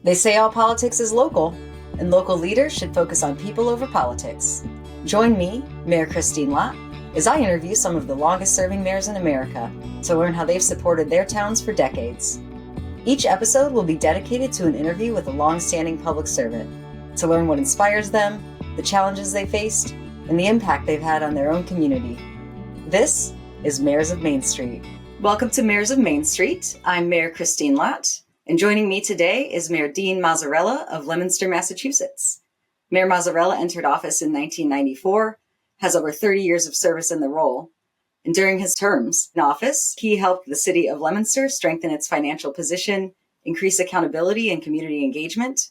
They say all politics is local, and local leaders should focus on people over politics. Join me, Mayor Kristine Lott, as I interview some of the longest-serving mayors in America to learn how they've supported their towns for decades. Each episode will be dedicated to an interview with a long-standing public servant to learn what inspires them, the challenges they faced, and the impact they've had on their own community. This is Mayors of Main Street. Welcome to Mayors of Main Street. I'm Mayor Kristine Lott, and joining me today is Mayor Dean Mazzarella of Leominster, Massachusetts. Mayor Mazzarella entered office in 1994, has over 30 years of service in the role, and during his terms in office, he helped the city of Leominster strengthen its financial position, increase accountability and community engagement.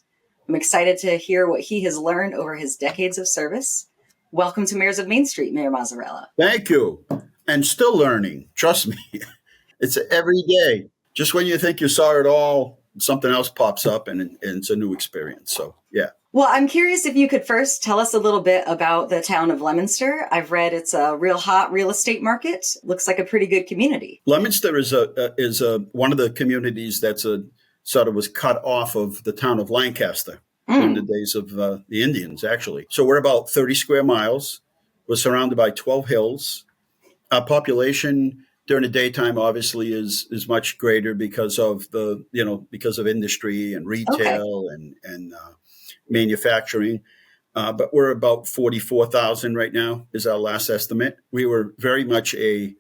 I'm excited to hear what he has learned over his decades of service. Welcome to Mayors of Main Street, Mayor Mazzarella. Thank you. And still learning. Trust me. It's every day. Just when you think you saw it all, something else pops up and it's a new experience. So, yeah. Well, I'm curious if you could first tell us a little bit about the town of Leominster. I've read it's a real hot real estate market. Looks like a pretty good community. Leominster is one of the communities that's sort of was cut off of the town of Lancaster in the days of the Indians, actually. So we're about 30 square miles. We're surrounded by 12 hills. Our population during the daytime obviously is much greater because of industry and retail and manufacturing. But we're about 44,000 right now is our last estimate. We were very much a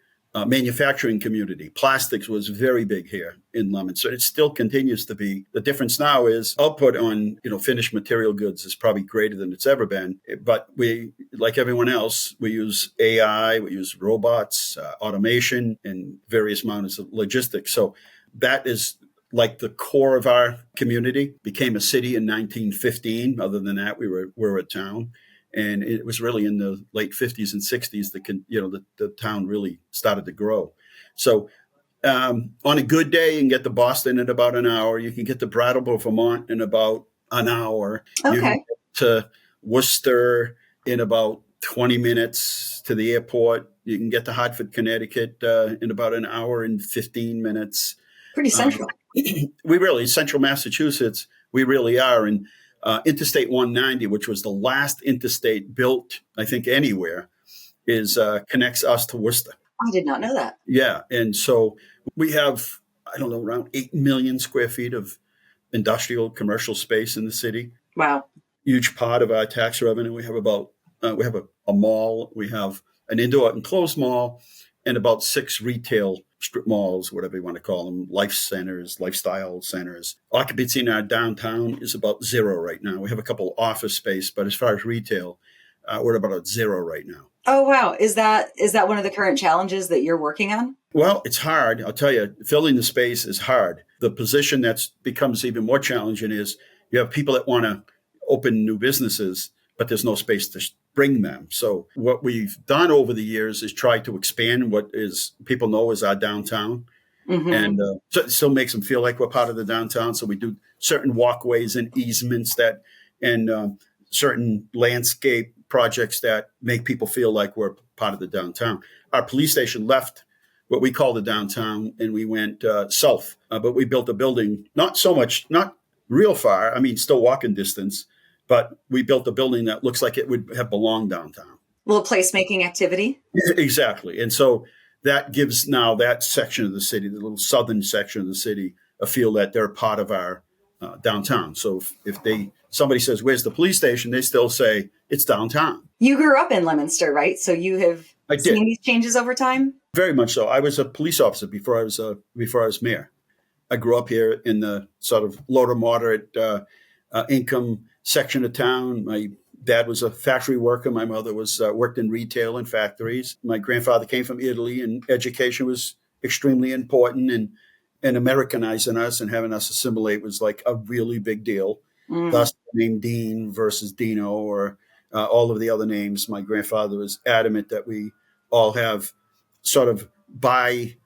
manufacturing community. Plastics was very big here in Leominster. It still continues to be. The difference now is output on finished material goods is probably greater than it's ever been. But we, like everyone else, we use AI, we use robots, automation, and various amounts of logistics. So that is like the core of our community. Became a city in 1915. Other than that, we were a town. And it was really in the late 50s and 60s that the town really started to grow. So on a good day, you can get to Boston in about an hour. You can get to Brattleboro, Vermont in about an hour. Okay. You can get to Worcester in about 20 minutes to the airport. You can get to Hartford, Connecticut in about an hour and 15 minutes. Pretty central. Central Massachusetts, we really are. And Interstate 190, which was the last interstate built, I think, anywhere, connects us to Worcester. I did not know that. Yeah. And so we have, around 8 million square feet of industrial commercial space in the city. Wow. Huge part of our tax revenue. We have a mall. We have an indoor enclosed mall and about 6 retail strip malls, whatever you want to call them, lifestyle centers. Occupancy in our downtown is about 0 right now. We have a couple office space, but as far as retail, we're about 0 right now. Oh, wow. Is that one of the current challenges that you're working on? Well, it's hard. I'll tell you, filling the space is hard. The position that becomes even more challenging is you have people that want to open new businesses, but there's no space to bring them. So what we've done over the years is try to expand what is people know as our downtown. Mm-hmm. And so it still makes them feel like we're part of the downtown. So we do certain walkways and easements and certain landscape projects that make people feel like we're part of the downtown. Our police station left what we call the downtown and we went south. But we built a building, not real far. I mean, still walking distance. But we built a building that looks like it would have belonged downtown. Little placemaking activity. Exactly. And so that gives now that section of the city, the little southern section of the city, a feel that they're part of our downtown. So if somebody says, where's the police station? They still say it's downtown. You grew up in Leominster, right? So you have seen these changes over time? Very much so. I was a police officer before I was mayor. I grew up here in the sort of low to moderate income section of town. My dad was a factory worker. My mother worked in retail and factories. My grandfather came from Italy, and education was extremely important. And Americanizing us and having us assimilate was like a really big deal. Mm. Thus, the name Dean versus Dino, or all of the other names. My grandfather was adamant that we all have sort of by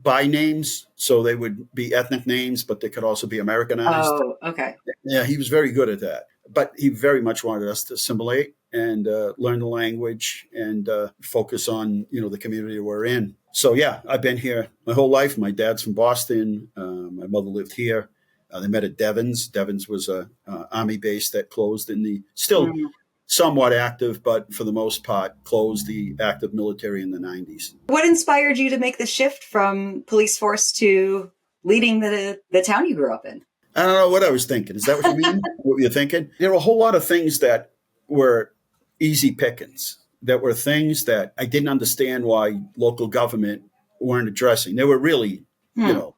names, so they would be ethnic names, but they could also be Americanized. Oh, okay. Yeah, he was very good at that. But he very much wanted us to assimilate and learn the language and focus on, the community we're in. So, yeah, I've been here my whole life. My dad's from Boston. My mother lived here. They met at Devon's. Devon's was a army base that closed in the still Mm. somewhat active, but for the most part closed the active military in the 90s. What inspired you to make the shift from police force to leading the town you grew up in? I don't know what I was thinking. Is that what you mean? What you're thinking? There were a whole lot of things that were easy pickings. That were things that I didn't understand why local government weren't addressing. They were really, low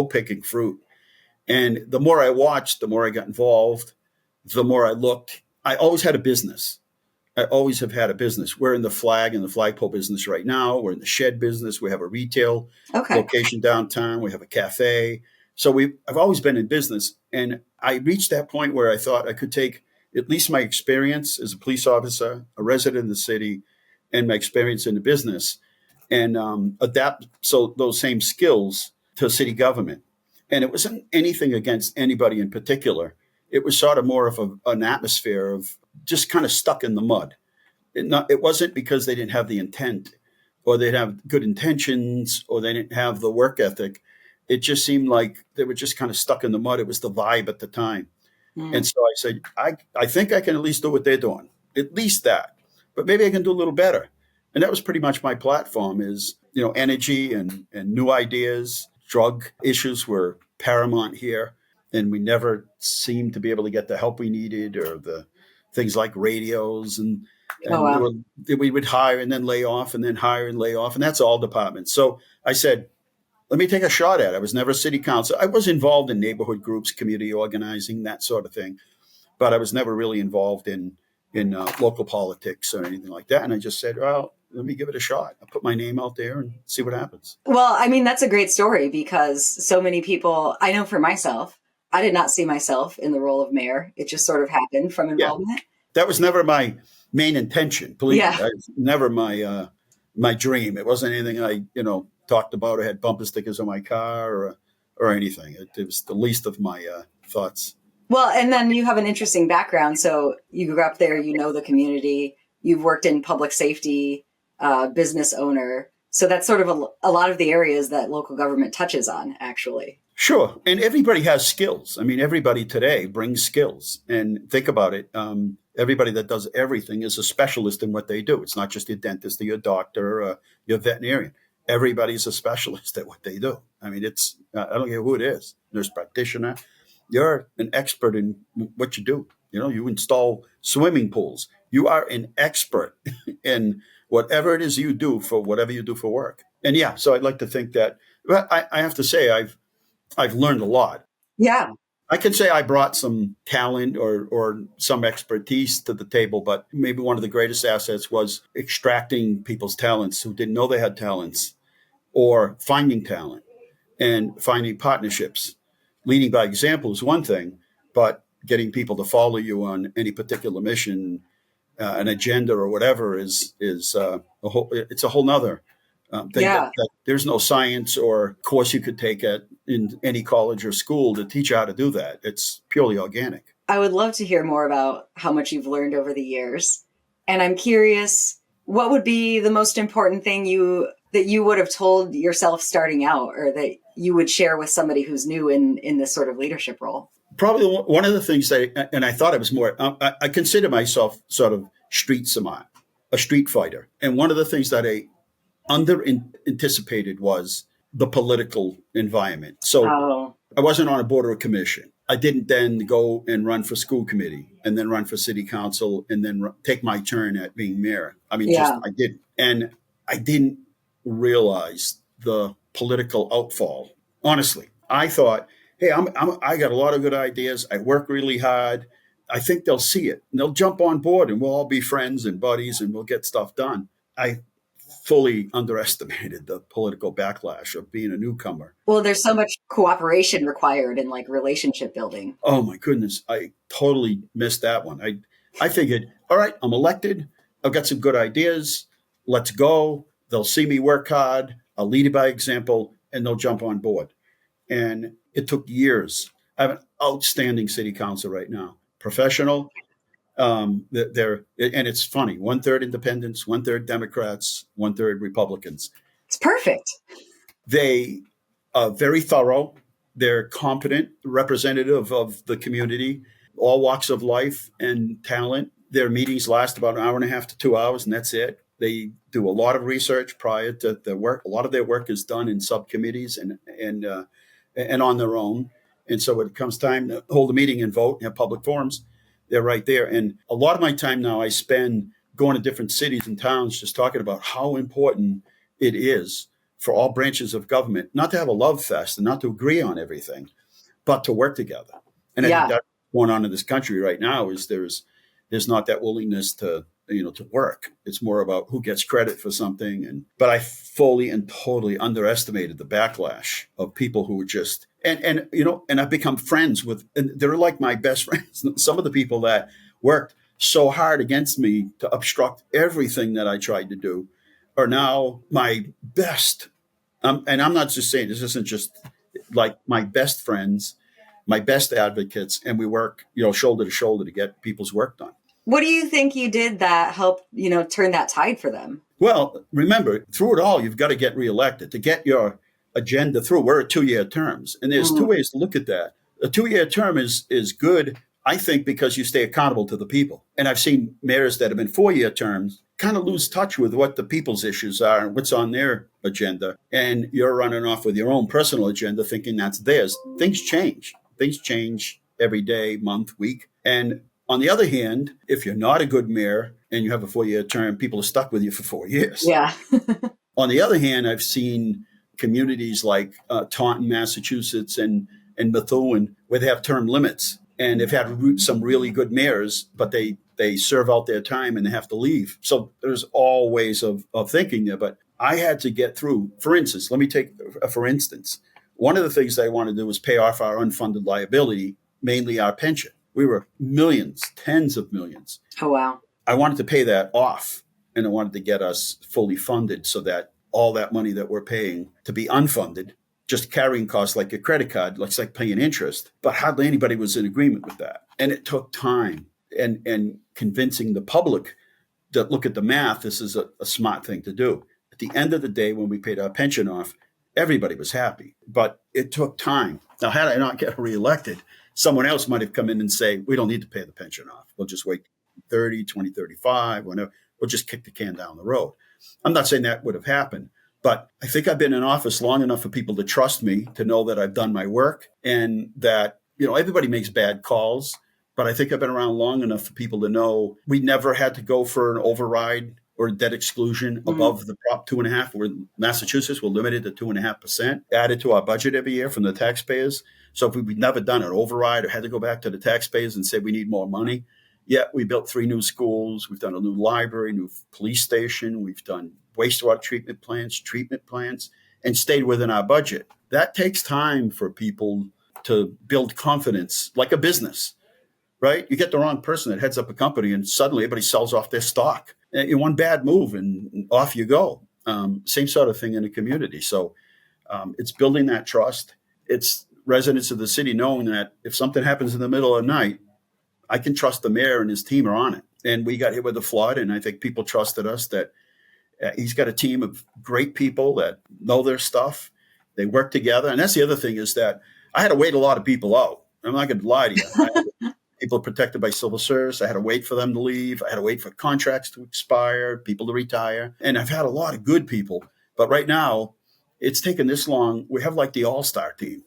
picking fruit. And the more I watched, the more I got involved, the more I looked. I always had a business. I always have had a business. We're in the flag and the flagpole business right now. We're in the shed business. We have a retail location downtown. We have a cafe. So I've always been in business. And I reached that point where I thought I could take at least my experience as a police officer, a resident of the city, and my experience in the business and adapt those same skills to city government. And it wasn't anything against anybody in particular. It was sort of more of an atmosphere of just kind of stuck in the mud. It wasn't because they didn't have the intent or they'd have good intentions or they didn't have the work ethic. It just seemed like they were just kind of stuck in the mud. It was the vibe at the time. Mm. And so I said, I think I can at least do what they're doing, at least that, but maybe I can do a little better. And that was pretty much my platform is, energy and new ideas. Drug issues were paramount here. And we never seemed to be able to get the help we needed or the things like radios. And we would hire and then lay off and then hire and lay off. And that's all departments. So I said, let me take a shot at it. I was never city council. I was involved in neighborhood groups, community organizing, that sort of thing. But I was never really involved in local politics or anything like that. And I just said, well, let me give it a shot. I'll put my name out there and see what happens. Well, I mean, that's a great story because so many people, I know for myself, I did not see myself in the role of mayor. It just sort of happened from involvement. Yeah. That was never my main intention. Believe me, that was never my dream. It wasn't anything I, talked about or had bumper stickers on my car or anything. It was the least of my thoughts. Well, and then you have an interesting background. So you grew up there, the community, you've worked in public safety, business owner. So that's sort of a lot of the areas that local government touches on, actually. Sure. And everybody has skills. I mean, everybody today brings skills. And think about it. Everybody that does everything is a specialist in what they do. It's not just your dentist or your doctor or your veterinarian. Everybody's a specialist at what they do. I mean, I don't care who it is, nurse practitioner. You're an expert in what you do. You install swimming pools. You are an expert in whatever it is you do for whatever you do for work. And so I'd like to think that, but I have to say, I've learned a lot. Yeah. I can say I brought some talent or some expertise to the table, but maybe one of the greatest assets was extracting people's talents who didn't know they had talents or finding talent and finding partnerships. Leading by example is one thing, but getting people to follow you on any particular mission, an agenda or whatever it's a whole nother thing. That there's no science or course you could take in any college or school to teach you how to do that. It's purely organic. I would love to hear more about how much you've learned over the years. And I'm curious, what would be the most important thing that you would have told yourself starting out or that you would share with somebody who's new in this sort of leadership role? Probably one of the things and I thought I was more, I consider myself sort of street smart, a street fighter. And one of the things that I anticipated was the political environment. So I wasn't on a board or a commission. I didn't then go and run for school committee and then run for city council and then take my turn at being mayor. I mean, I didn't. And I didn't realize the political outfall. Honestly, I thought, hey, I got a lot of good ideas. I work really hard. I think they'll see it and they'll jump on board and we'll all be friends and buddies and we'll get stuff done. I fully underestimated the political backlash of being a newcomer. Well, there's so much cooperation required in relationship building. Oh my goodness. I totally missed that one. I figured, all right, I'm elected. I've got some good ideas. Let's go. They'll see me work hard. I'll lead it by example and they'll jump on board. And it took years. I have an outstanding city council right now. Professional. And it's funny, 1/3 independents, 1/3 Democrats, 1/3 Republicans. It's perfect. They are very thorough. They're competent, representative of the community, all walks of life and talent. Their meetings last about an hour and a half to 2 hours, and that's it. They do a lot of research prior to the work. A lot of their work is done in subcommittees and on their own. And so when it comes time to hold a meeting and vote and have public forums, they're right there. And a lot of my time now I spend going to different cities and towns just talking about how important it is for all branches of government not to have a love fest and not to agree on everything, but to work together. And I think that's going on in this country right now is there's not that willingness to work. It's more about who gets credit for something. But I fully and totally underestimated the backlash of people who were just, and I've become friends with, and they're like my best friends. Some of the people that worked so hard against me to obstruct everything that I tried to do are now my best. And I'm not just saying, this isn't just like my best friends, my best advocates, and we work, shoulder to shoulder to get people's work done. What do you think you did that helped, turn that tide for them? Well, remember, through it all, you've got to get reelected to get your agenda through. We're at 2-year terms, and there's two ways to look at that. A 2-year term is good, I think, because you stay accountable to the people. And I've seen mayors that have been 4-year terms kind of lose touch with what the people's issues are and what's on their agenda. And you're running off with your own personal agenda, thinking that's theirs. Things change. Things change every day, month, week. And on the other hand, if you're not a good mayor and you have a 4-year term, people are stuck with you for 4 years. Yeah. On the other hand, I've seen communities like Taunton, Massachusetts, and Methuen, where they have term limits. And they've had some really good mayors, but they serve out their time and they have to leave. So there's all ways of thinking there. But I had to get through. For instance, let me take for instance. One of the things I wanted to do was pay off our unfunded liability, mainly our pension. We were millions, tens of millions. Oh, wow. I wanted to pay that off, and I wanted to get us fully funded so that all that money that we're paying to be unfunded, just carrying costs like a credit card, it's like paying interest. But hardly anybody was in agreement with that. And it took time and convincing the public that look at the math, this is a smart thing to do. At the end of the day, when we paid our pension off, everybody was happy. But it took time. Now, had I not get reelected, someone else might have come in and say, we don't need to pay the pension off. We'll just wait 2035, whenever. We'll just kick the can down the road. I'm not saying that would have happened, but I think I've been in office long enough for people to trust me, to know that I've done my work and that, everybody makes bad calls. But I think I've been around long enough for people to know we never had to go for an override or debt exclusion above the Prop 2.5. Where Massachusetts, we're limited to 2.5% added to our budget every year from the taxpayers. So if we'd never done an override or had to go back to the taxpayers and say we need more money, yet we built 3 new schools. We've done a new library, new police station. We've done wastewater treatment plants, and stayed within our budget. That takes time for people to build confidence, like a business, right? You get the wrong person that heads up a company and suddenly everybody sells off their stock. In one bad move and off you go. Same sort of thing in a community. So it's building that trust. It's residents of the city knowing that if something happens in the middle of the night, I can trust the mayor and his team are on it. And we got hit with a flood, and I think people trusted us that he's got a team of great people that know their stuff. They work together. And that's the other thing is that I had to wait a lot of people out. I'm not going to lie to you. People protected by civil service. I had to wait for them to leave. I had to wait for contracts to expire, people to retire. And I've had a lot of good people. But right now, it's taken this long. We have like the all-star team,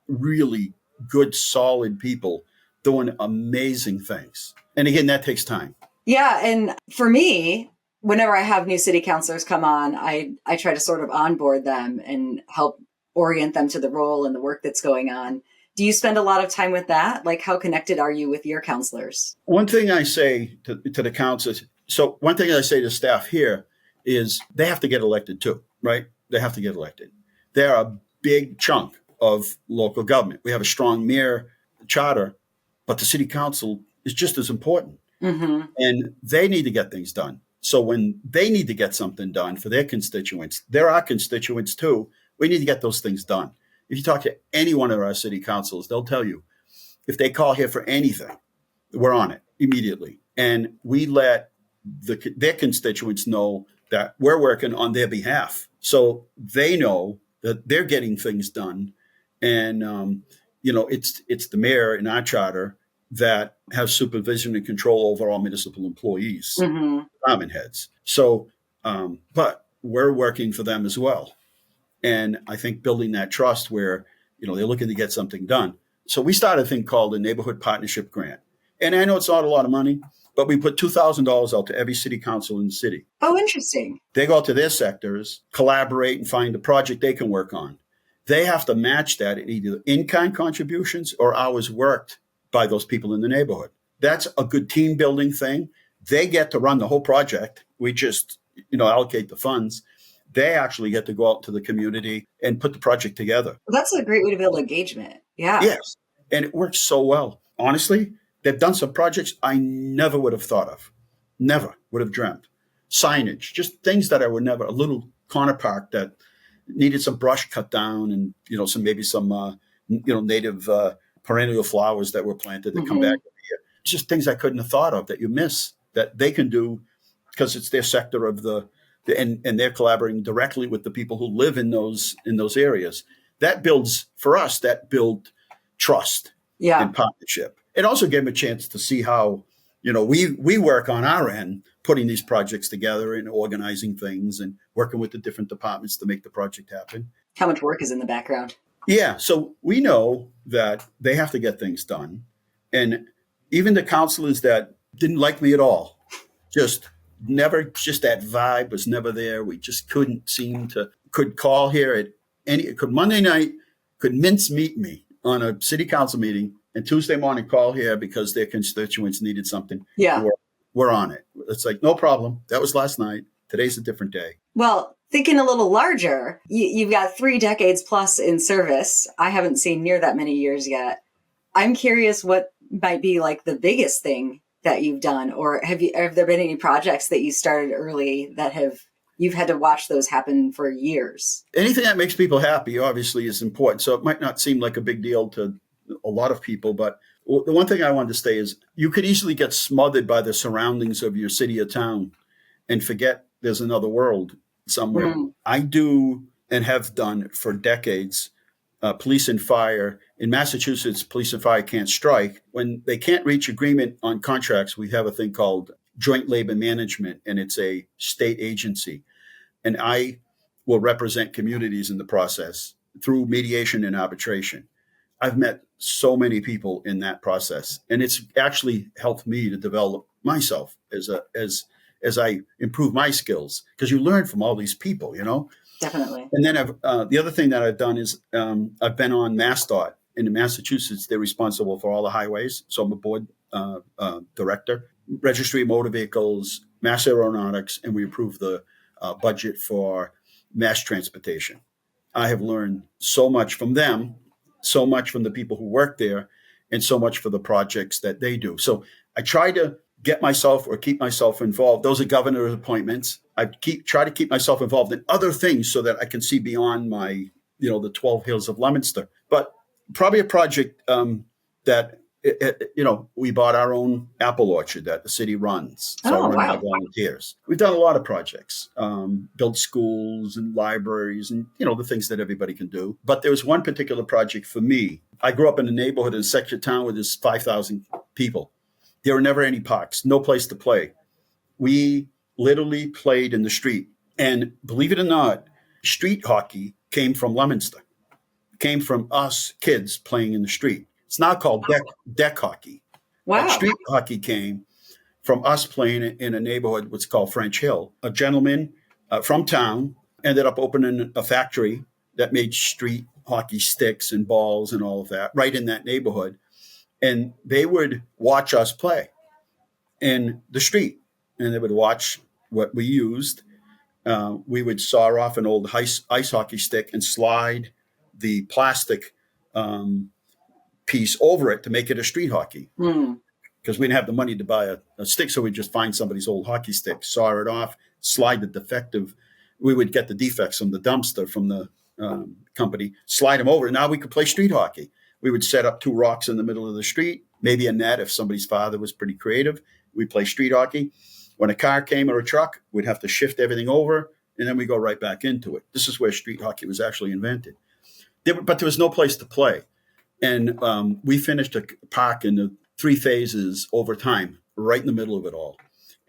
really good, solid people doing amazing things. And again, that takes time. Yeah. And for me, whenever I have new city councilors come on, I try to sort of onboard them and help orient them to the role and the work that's going on. Do you spend a lot of time with that? Like, how connected are you with your counselors? One thing I say to the councilors, so one thing I say to staff here is they have to get elected too, right? They have to get elected. They're a big chunk of local government. We have a strong mayor charter, but the city council is just as important. Mm-hmm. And they need to get things done. So when they need to get something done for their constituents, they're our constituents too. We need to get those things done. If you talk to any one of our city councils, they'll tell you, if they call here for anything, we're on it immediately. And we let their constituents know that we're working on their behalf. So they know that they're getting things done And, it's the mayor in our charter that has supervision and control over all municipal employees, Mm-hmm. department heads. So, but we're working for them as well. And I think building that trust where, they're looking to get something done. So we started a thing called a neighborhood partnership grant. And I know it's not a lot of money, but we put $2,000 out to every city council in the city. Oh, interesting. They go out to their sectors, collaborate, and find a project they can work on. They have to match that in either in-kind contributions or hours worked by those people in the neighborhood. That's a good team building thing. They get to run the whole project. We just, allocate the funds. They actually get to go out to the community and put the project together. Well, that's a great way to build engagement. Yeah. Yes. And it works so well. Honestly, they've done some projects I never would have thought of. Never would have dreamt. Signage, just things that I would never, a little corner park that needed some brush cut down and, some native perennial flowers that were planted that come back every year. Just things I couldn't have thought of that you miss that they can do because it's their sector of and they're collaborating directly with the people who live in those areas. That builds trust and partnership. It also gave them a chance to see how, we work on our end, putting these projects together and organizing things and working with the different departments to make the project happen. How much work is in the background? Yeah. So we know that they have to get things done. And even the councilors that didn't like me at all, just that vibe was never there. We just could call here could Monday night, could mince meet me on a city council meeting and Tuesday morning call here because their constituents needed something. Yeah. We're on it. It's like, no problem. That was last night. Today's a different day. Well, thinking a little larger, you've got 3 decades plus in service. I haven't seen near that many years yet. I'm curious what might be like the biggest thing that you've done, or have there been any projects that you started early that you've had to watch those happen for years? Anything that makes people happy obviously is important. So it might not seem like a big deal to a lot of people, but the one thing I wanted to say is you could easily get smothered by the surroundings of your city or town and forget there's another world somewhere. Mm. I do and have done for decades police and fire. In Massachusetts, police and fire can't strike. When they can't reach agreement on contracts, we have a thing called joint labor management, and it's a state agency. And I will represent communities in the process through mediation and arbitration. I've met so many people in that process, and it's actually helped me to develop myself as I improve my skills, because you learn from all these people, Definitely. And then the other thing that I've done is I've been on MassDOT. In Massachusetts, they're responsible for all the highways. So I'm a board director, registry of motor vehicles, mass aeronautics, and we approve the budget for mass transportation. I have learned so much from them, so much from the people who work there, and so much for the projects that they do. So I try to get myself or keep myself involved. Those are governor appointments. I try to keep myself involved in other things so that I can see beyond my, the 12 hills of Leominster. But probably a project that, we bought our own apple orchard that the city runs. So I run our volunteers. We've done a lot of projects, built schools and libraries and, the things that everybody can do. But there was one particular project for me. I grew up in a neighborhood in a section of town where there's 5,000 people. There were never any parks, no place to play. We literally played in the street. And believe it or not, street hockey came from Leominster. It came from us kids playing in the street. It's now called deck hockey. Wow. Street hockey came from us playing in a neighborhood what's called French Hill. A gentleman from town ended up opening a factory that made street hockey sticks and balls and all of that right in that neighborhood. And they would watch us play in the street, and they would watch what we used. We would saw off an old ice hockey stick and slide the plastic piece over it to make it a street hockey. Because we didn't have the money to buy a stick, so we'd just find somebody's old hockey stick, saw it off, slide the defective. We would get the defects from the dumpster from the company, slide them over, and now we could play street hockey. We would set up 2 rocks in the middle of the street, maybe a net if somebody's father was pretty creative. We'd play street hockey. When a car came or a truck, we'd have to shift everything over, and then we go right back into it. This is where street hockey was actually invented. But there was no place to play. And we finished a park in the 3 phases over time, right in the middle of it all.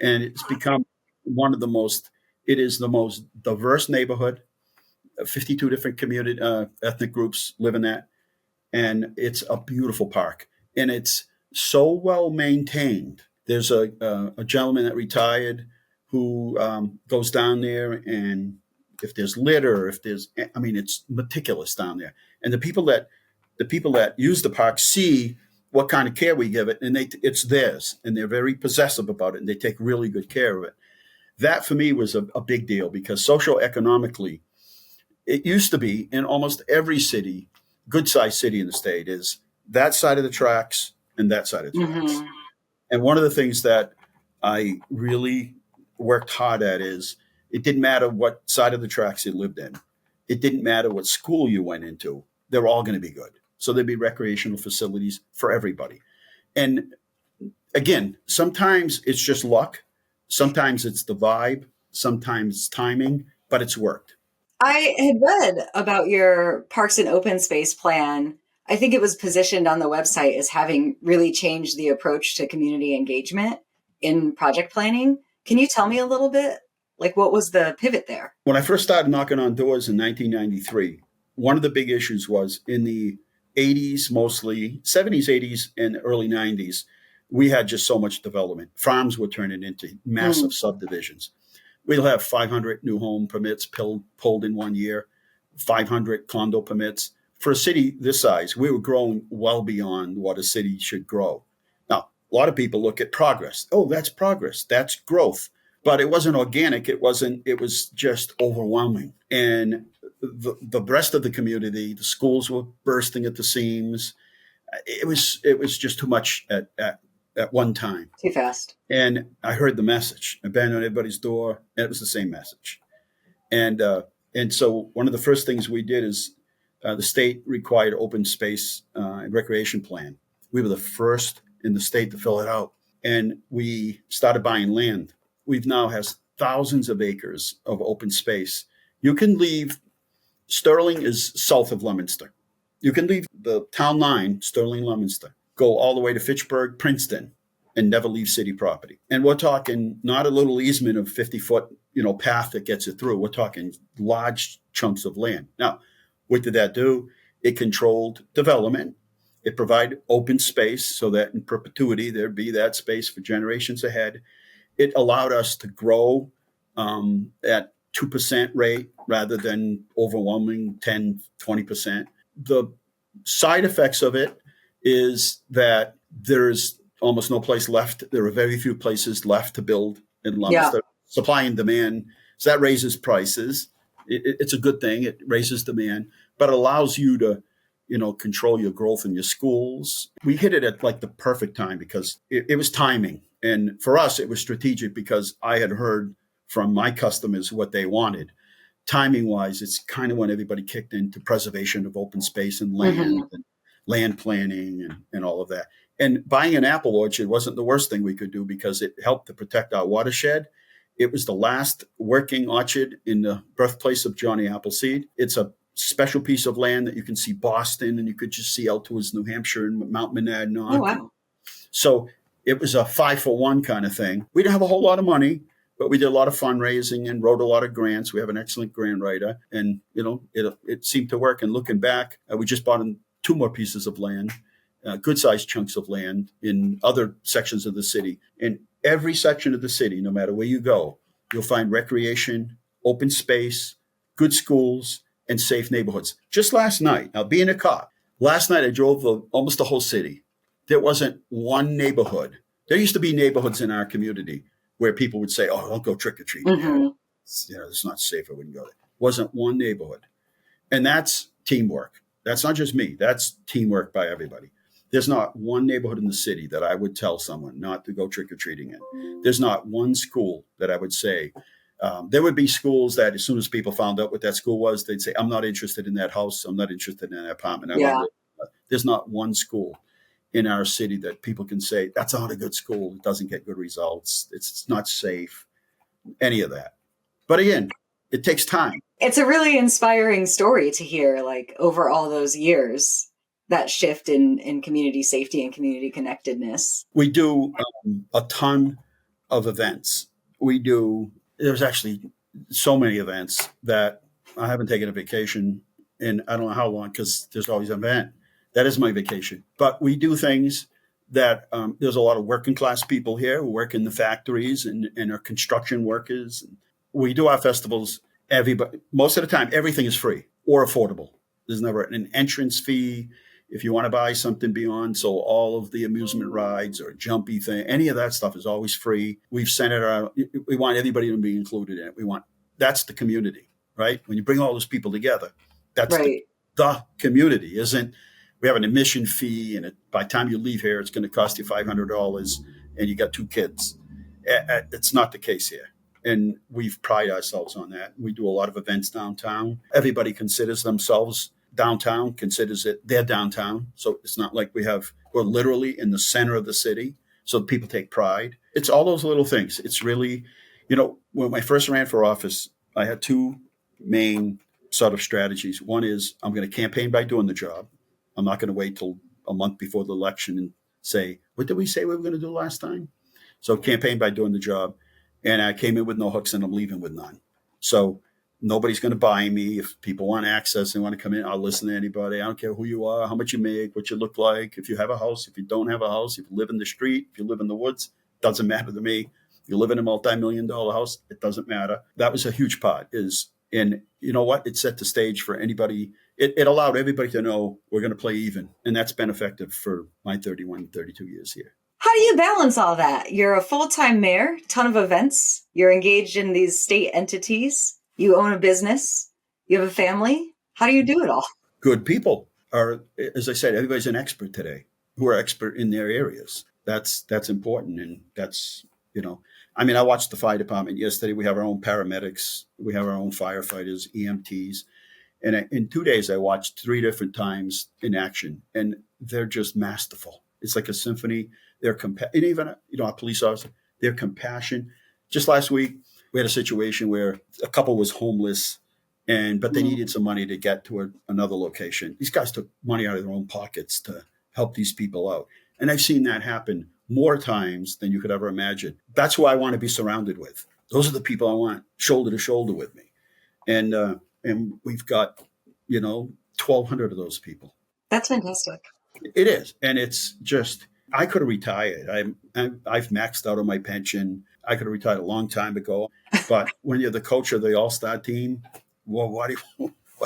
And it's become it is the most diverse neighborhood. 52 different community, ethnic groups live in that. And it's a beautiful park. And it's so well maintained. There's a gentleman that retired who goes down there, and if there's litter, it's meticulous down there. And the people that use the park see what kind of care we give it, and it's theirs, and they're very possessive about it, and they take really good care of it. That for me was a big deal because socioeconomically, it used to be in almost every city, good sized city in the state, is that side of the tracks and that side of the tracks. Mm-hmm. And one of the things that I really worked hard at is it didn't matter what side of the tracks you lived in. It didn't matter what school you went into. They're all going to be good. So there'd be recreational facilities for everybody. And again, sometimes it's just luck. Sometimes it's the vibe. Sometimes it's timing, but it's worked. I had read about your parks and open space plan. I think it was positioned on the website as having really changed the approach to community engagement in project planning. Can you tell me a little bit? Like, what was the pivot there? When I first started knocking on doors in 1993, one of the big issues was in the 80s, mostly 70s, 80s, and early 90s, we had just so much development. Farms were turning into massive subdivisions. We'll have 500 new home permits pulled in 1 year, 500 condo permits. For a city this size, we were growing well beyond what a city should grow. Now, a lot of people look at progress. Oh, that's progress. That's growth. But it wasn't organic. It was just overwhelming. And the rest of the community, the schools were bursting at the seams. It was just too much at one time. Too fast. And I heard the message. I banged on everybody's door, and it was the same message. And so one of the first things we did is the state required open space and recreation plan. We were the first in the state to fill it out. And we started buying land. We've now has thousands of acres of open space. You can leave, Sterling is south of Leominster. You can leave the town line, Sterling, Leominster, go all the way to Fitchburg, Princeton, and never leave city property. And we're talking not a little easement of 50-foot, path that gets it through. We're talking large chunks of land. Now, what did that do? It controlled development. It provided open space so that in perpetuity, there'd be that space for generations ahead. It allowed us to grow at 2% rate rather than overwhelming 10, 20%. The side effects of it is that there's almost no place left. There are very few places left to build in Leominster. Supply and demand. So that raises prices. It's a good thing. It raises demand, but it allows you to, control your growth in your schools. We hit it at like the perfect time because it was timing. And for us, it was strategic because I had heard from my customers what they wanted. Timing wise, it's kind of when everybody kicked into preservation of open space and land and land planning and all of that. And buying an apple orchard wasn't the worst thing we could do because it helped to protect our watershed. It was the last working orchard in the birthplace of Johnny Appleseed. It's a special piece of land that you can see Boston and you could just see out towards New Hampshire and Mount Monadnock. Oh, wow. So it was a 5-for-1 kind of thing. We didn't have a whole lot of money, but we did a lot of fundraising and wrote a lot of grants. We have an excellent grant writer, and it seemed to work. And looking back, we just bought 2 more pieces of land, good-sized chunks of land in other sections of the city. In every section of the city, no matter where you go, you'll find recreation, open space, good schools, and safe neighborhoods. Just last night, now being a cop, last night I drove almost the whole city. There wasn't one neighborhood. There used to be neighborhoods in our community where people would say, "Oh, don't go trick-or-treating. It's not safe. I wouldn't go there." Wasn't one neighborhood. And that's teamwork. That's not just me. That's teamwork by everybody. There's not one neighborhood in the city that I would tell someone not to go trick-or-treating in. There's not one school that I would say. There would be schools that as soon as people found out what that school was, they'd say, "I'm not interested in that house. I'm not interested in that apartment." There's not one school in our city that people can say, "That's not a good school. It doesn't get good results. It's not safe," any of that. But again, It takes time. It's a really inspiring story to hear, like over all those years, that shift in community safety and community connectedness. We do a ton of events. There's actually so many events that I haven't taken a vacation in I don't know how long because there's always an event. That is my vacation. But we do things that there's a lot of working class people here who work in the factories and are construction workers. We do our festivals. Everybody, most of the time, everything is free or affordable. There's never an entrance fee. If you want to buy something beyond, so all of the amusement rides or jumpy thing, any of that stuff is always free. We've sent it out. We want everybody to be included in it. That's the community, right? When you bring all those people together, that's right. The community. We have an admission fee, and by the time you leave here, it's going to cost you $500, and you got 2 kids. It's not the case here. And we've prided ourselves on that. We do a lot of events downtown. Everybody considers themselves downtown, considers it their downtown. So it's not like we're literally in the center of the city. So people take pride. It's all those little things. It's really, when I first ran for office, I had 2 main sort of strategies. One is I'm going to campaign by doing the job. I'm not going to wait till a month before the election and say, what did we say we were going to do last time? So campaign by doing the job. And I came in with no hooks and I'm leaving with none. So nobody's going to buy me. If people want access and want to come in, I'll listen to anybody. I don't care who you are, how much you make, what you look like, if you have a house, if you don't have a house, if you live in the street, if you live in the woods, doesn't matter to me. If you live in a multi-million-dollar house, it doesn't matter. That was a huge part. And you know what? It set the stage for anybody. It allowed everybody to know we're going to play even. And that's been effective for my 32 years here. How do you balance all that? You're a full-time mayor, ton of events. You're engaged in these state entities. You own a business. You have a family. How do you do it all? Good people are, as I said, everybody's an expert today who are expert in their areas. That's important. And that's, I watched the fire department yesterday. We have our own paramedics. We have our own firefighters, EMTs. And in 2 days, I watched 3 different times in action, and they're just masterful. It's like a symphony. And even, our police officer, their compassion. Just last week, we had a situation where a couple was homeless, but they needed some money to get to another location. These guys took money out of their own pockets to help these people out. And I've seen that happen more times than you could ever imagine. That's who I want to be surrounded with. Those are the people I want shoulder to shoulder with me. And we've got, 1,200 of those people. That's fantastic. It is. And it's just, I could have retired. I've maxed out on my pension. I could have retired a long time ago. But when you're the coach of the all-star team, well, why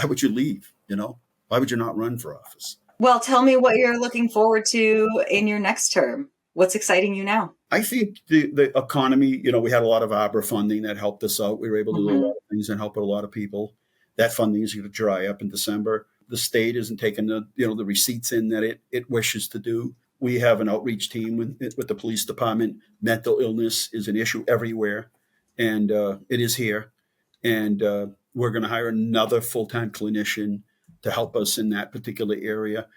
would you leave? Why would you not run for office? Well, tell me what you're looking forward to in your next term. What's exciting you now? I think the economy, we had a lot of ABRA funding that helped us out. We were able to do a lot of things and help a lot of people. That funding is going to dry up in December. The state isn't taking the receipts in that it wishes to do. We have an outreach team with the police department. Mental illness is an issue everywhere, and it is here. And we're going to hire another full-time clinician to help us in that particular area.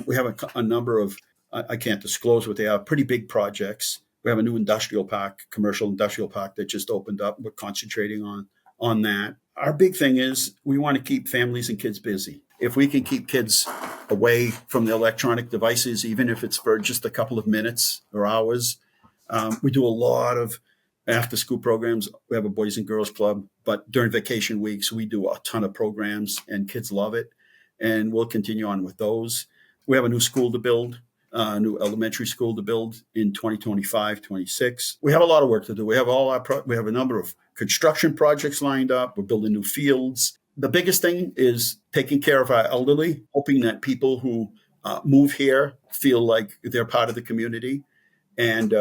We have a number of, I can't disclose what they are, pretty big projects. We have a new commercial industrial park that just opened up. We're concentrating on that. Our big thing is we want to keep families and kids busy. If we can keep kids away from the electronic devices, even if it's for just a couple of minutes or hours, we do a lot of after-school programs. We have a Boys and Girls Club, but during vacation weeks, we do a ton of programs, and kids love it. And we'll continue on with those. We have a new school to build, a new elementary school to build in 2025, 26. We have a lot of work to do. We have we have a number of construction projects lined up. We're building new fields. The biggest thing is taking care of our elderly, hoping that people who move here feel like they're part of the community. And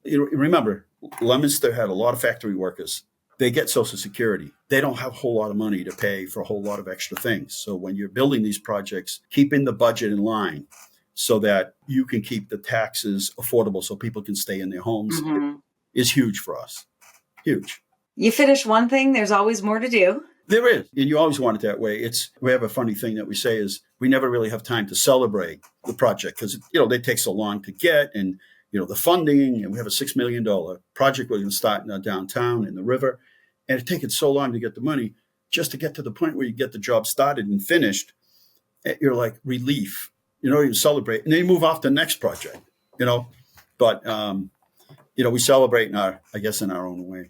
remember, Leominster had a lot of factory workers. They get Social Security. They don't have a whole lot of money to pay for a whole lot of extra things. So when you're building these projects, keeping the budget in line so that you can keep the taxes affordable so people can stay in their homes is huge for us. Huge. You finish one thing, there's always more to do. There is. And you always want it that way. We have a funny thing that we say is we never really have time to celebrate the project because, they take so long to get and, the funding, and we have a $6 million project we're going to start in our downtown in the river. And it's taken so long to get the money. just to get to the point where you get the job started and finished, you're like relief. You celebrate, and then you move off to the next project. But we celebrate in our own way.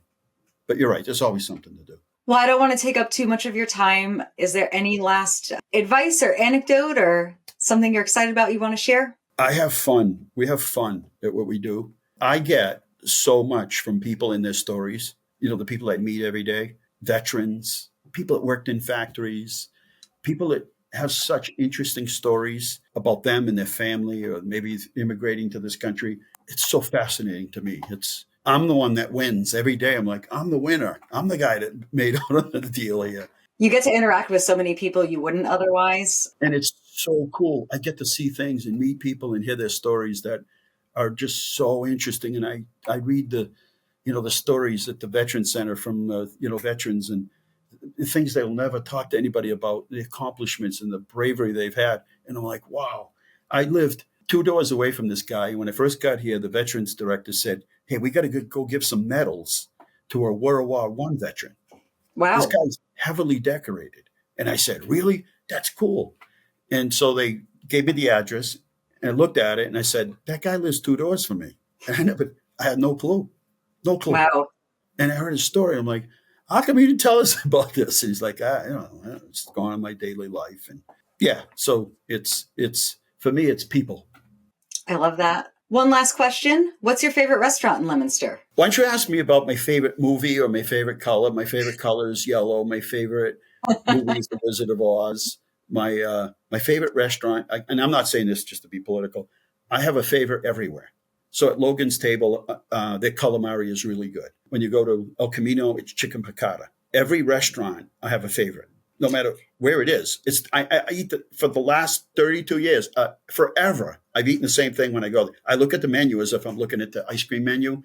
But you're right. There's always something to do. Well, I don't want to take up too much of your time. Is there any last advice or anecdote or something you're excited about you want to share? I have fun. We have fun at what we do. I get so much from people in their stories. The people I meet every day, veterans, people that worked in factories, people that have such interesting stories about them and their family, or maybe immigrating to this country. It's so fascinating to me. I'm the one that wins every day. I'm like, I'm the winner. I'm the guy that made out of the deal here. You get to interact with so many people you wouldn't otherwise. And it's so cool. I get to see things and meet people and hear their stories that are just so interesting. And I read the stories at the Veterans Center from, veterans, and the things they'll never talk to anybody about, the accomplishments and the bravery they've had. And I'm like, wow. I lived 2 doors away from this guy. When I first got here, the veterans director said, hey, we got to go give some medals to a World War I veteran. Wow. This guy's heavily decorated. And I said, really? That's cool. And so they gave me the address, and I looked at it, and I said, that guy lives 2 doors from me. And I had no clue. No clue. Wow. And I heard his story. I'm like, how come you didn't tell us about this? And he's like, it's gone in my daily life. And yeah, so it's for me, it's people. I love that. One last question. What's your favorite restaurant in Leominster? Why don't you ask me about my favorite movie or my favorite color? My favorite color is yellow. My favorite movie is The Wizard of Oz. My favorite restaurant, and I'm not saying this just to be political, I have a favorite everywhere. So at Logan's Table, their calamari is really good. When you go to El Camino, it's chicken piccata. Every restaurant, I have a favorite, no matter where it is. I eat for the last 32 years, forever. I've eaten the same thing when I go. I look at the menu as if I'm looking at the ice cream menu.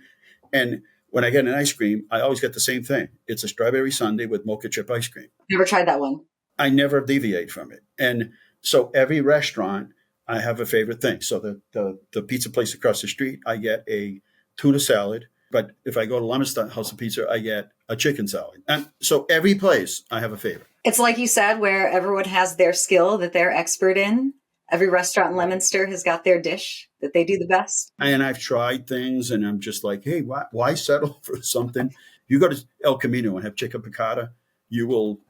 And when I get an ice cream, I always get the same thing. It's a strawberry sundae with mocha chip ice cream. Never tried that one. I never deviate from it. And so every restaurant, I have a favorite thing. So the pizza place across the street, I get a tuna salad. But if I go to Leominster House of Pizza, I get a chicken salad. And so every place, I have a favorite. It's like you said, where everyone has their skill that they're expert in. Every restaurant in Leominster has got their dish that they do the best. And I've tried things, and I'm just like, hey, why settle for something? You go to El Camino and have chicken piccata, you will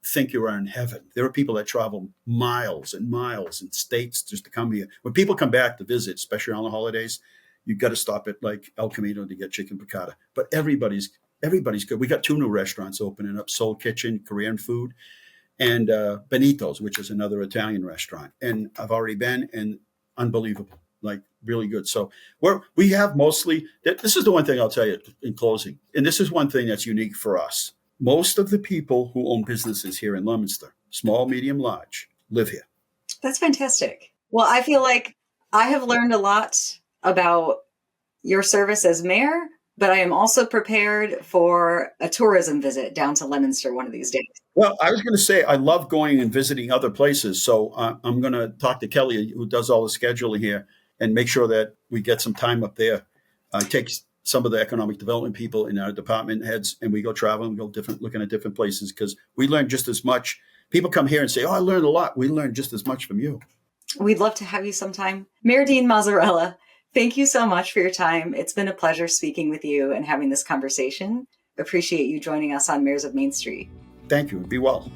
think you are in heaven. There are people that travel miles and miles and states just to come here. When people come back to visit, especially on the holidays, you've got to stop at like El Camino to get chicken piccata. But everybody's good. We got 2 new restaurants opening up: Soul Kitchen, Korean food, and Benito's, which is another Italian restaurant. And I've already been, and unbelievable, like really good. So we have mostly, this is the one thing I'll tell you in closing, and this is one thing that's unique for us. Most of the people who own businesses here in Leominster, small, medium, large, live here. That's fantastic. Well, I feel like I have learned a lot about your service as mayor, but I am also prepared for a tourism visit down to Leominster one of these days. Well, I was going to say, I love going and visiting other places. So I'm going to talk to Kelly, who does all the scheduling here, and make sure that we get some time up there. Take some of the economic development people in our department heads, and we go traveling, looking at different places, because we learn just as much. People come here and say, oh, I learned a lot. We learned just as much from you. We'd love to have you sometime. Mayor Dean Mazzarella, thank you so much for your time. It's been a pleasure speaking with you and having this conversation. Appreciate you joining us on Mayors of Main Street. Thank you. Be well.